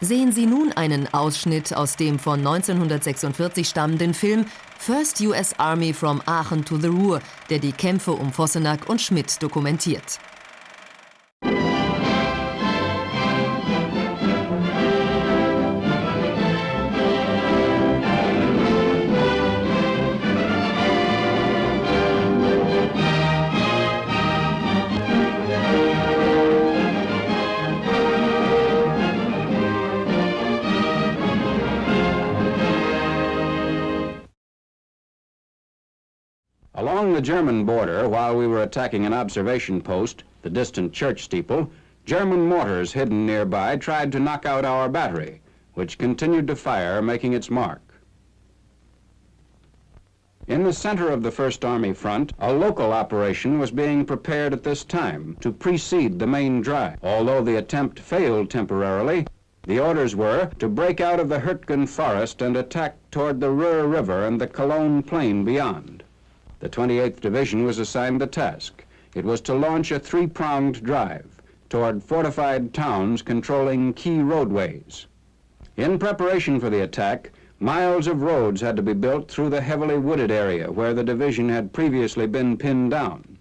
Sehen Sie nun einen Ausschnitt aus dem von 1946 stammenden Film First US Army from Aachen to the Ruhr, der die Kämpfe um Vossenack und Schmidt dokumentiert. Along the German border, while we were attacking an observation post, the distant church steeple, German mortars hidden nearby tried to knock out our battery, which continued to fire, making its mark. In the center of the First Army front, a local operation was being prepared at this time to precede the main drive. Although the attempt failed temporarily, the orders were to break out of the Hürtgen forest and attack toward the Ruhr River and the Cologne plain beyond. The 28th Division was assigned the task. It was to launch a three-pronged drive toward fortified towns controlling key roadways. In preparation for the attack, miles of roads had to be built through the heavily wooded area where the division had previously been pinned down.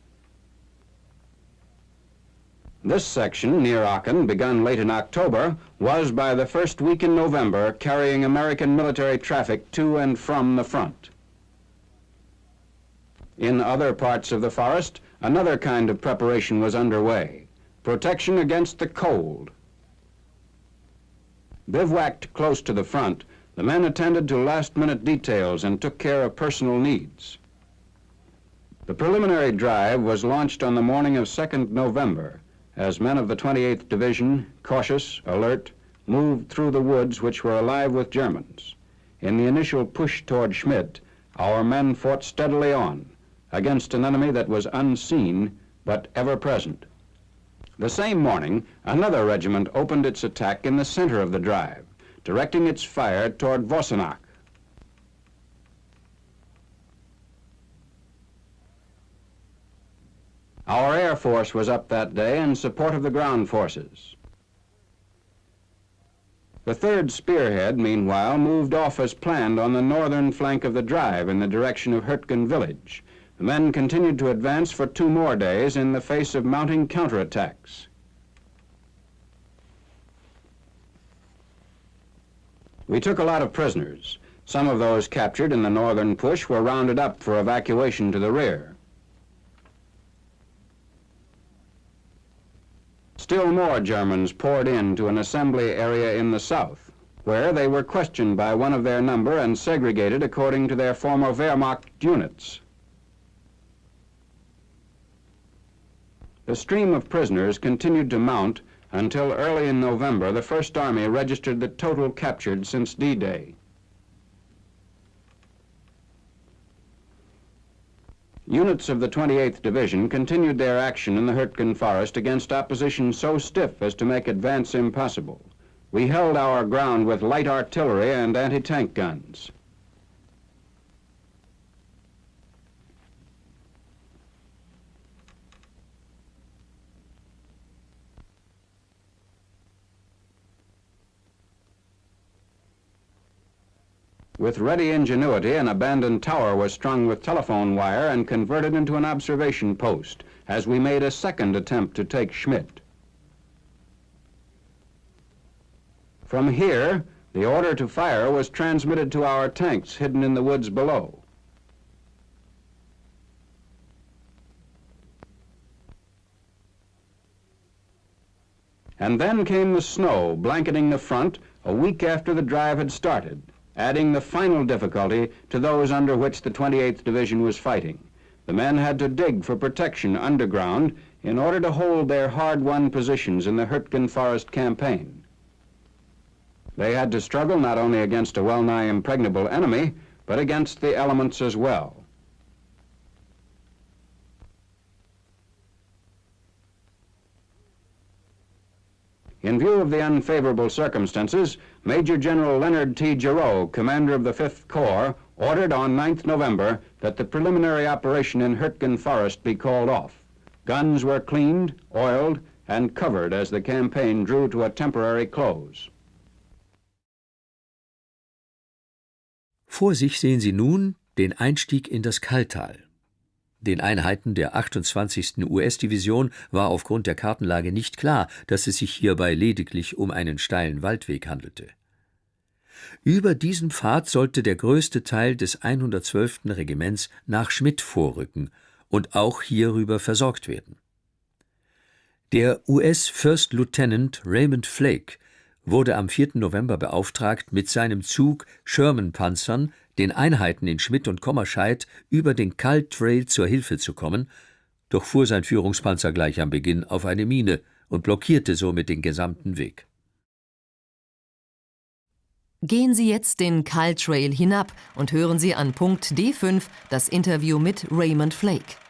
This section, near Aachen, begun late in October, was by the first week in November carrying American military traffic to and from the front. In other parts of the forest, another kind of preparation was underway: protection against the cold. Bivouacked close to the front, the men attended to last-minute details and took care of personal needs. The preliminary drive was launched on the morning of 2nd November, as men of the 28th Division, cautious, alert, moved through the woods which were alive with Germans. In the initial push toward Schmidt, our men fought steadily on, against an enemy that was unseen but ever present. The same morning, another regiment opened its attack in the center of the drive, directing its fire toward Vossenack. Our Air Force was up that day in support of the ground forces. The 3rd Spearhead, meanwhile, moved off as planned on the northern flank of the drive in the direction of Hürtgen village. The men continued to advance for 2 more days in the face of mounting counterattacks. We took a lot of prisoners. Some of those captured in the northern push were rounded up for evacuation to the rear. Still more Germans poured into an assembly area in the south, where they were questioned by one of their number and segregated according to their former Wehrmacht units. The stream of prisoners continued to mount until early in November the First Army registered the total captured since D-Day. Units of the 28th Division continued their action in the Hürtgen forest against opposition so stiff as to make advance impossible. We held our ground with light artillery and anti-tank guns. With ready ingenuity, an abandoned tower was strung with telephone wire and converted into an observation post as we made a second attempt to take Schmidt. From here, the order to fire was transmitted to our tanks hidden in the woods below. And then came the snow, blanketing the front a week after the drive had started, adding the final difficulty to those under which the 28th Division was fighting. The men had to dig for protection underground in order to hold their hard-won positions in the Hürtgen Forest campaign. They had to struggle not only against a well-nigh impregnable enemy, but against the elements as well. In view of the unfavorable circumstances, Major General Leonard T. Giroux, commander of the 5th Corps, ordered on 9th November that the preliminary operation in Hürtgen Forest be called off. Guns were cleaned, oiled, and covered as the campaign drew to a temporary close. Vor sich sehen Sie nun den Einstieg in das KallTrail. Den Einheiten der 28. US-Division war aufgrund der Kartenlage nicht klar, dass es sich hierbei lediglich um einen steilen Waldweg handelte. Über diesen Pfad sollte der größte Teil des 112. Regiments nach Schmidt vorrücken und auch hierüber versorgt werden. Der US First Lieutenant Raymond Flake wurde am 4. November beauftragt, mit seinem Zug Sherman-Panzern den Einheiten in Schmidt und Kommerscheid über den KallTrail zur Hilfe zu kommen, doch fuhr sein Führungspanzer gleich am Beginn auf eine Mine und blockierte somit den gesamten Weg. Gehen Sie jetzt den KallTrail hinab und hören Sie an Punkt D5 das Interview mit Raymond Flake.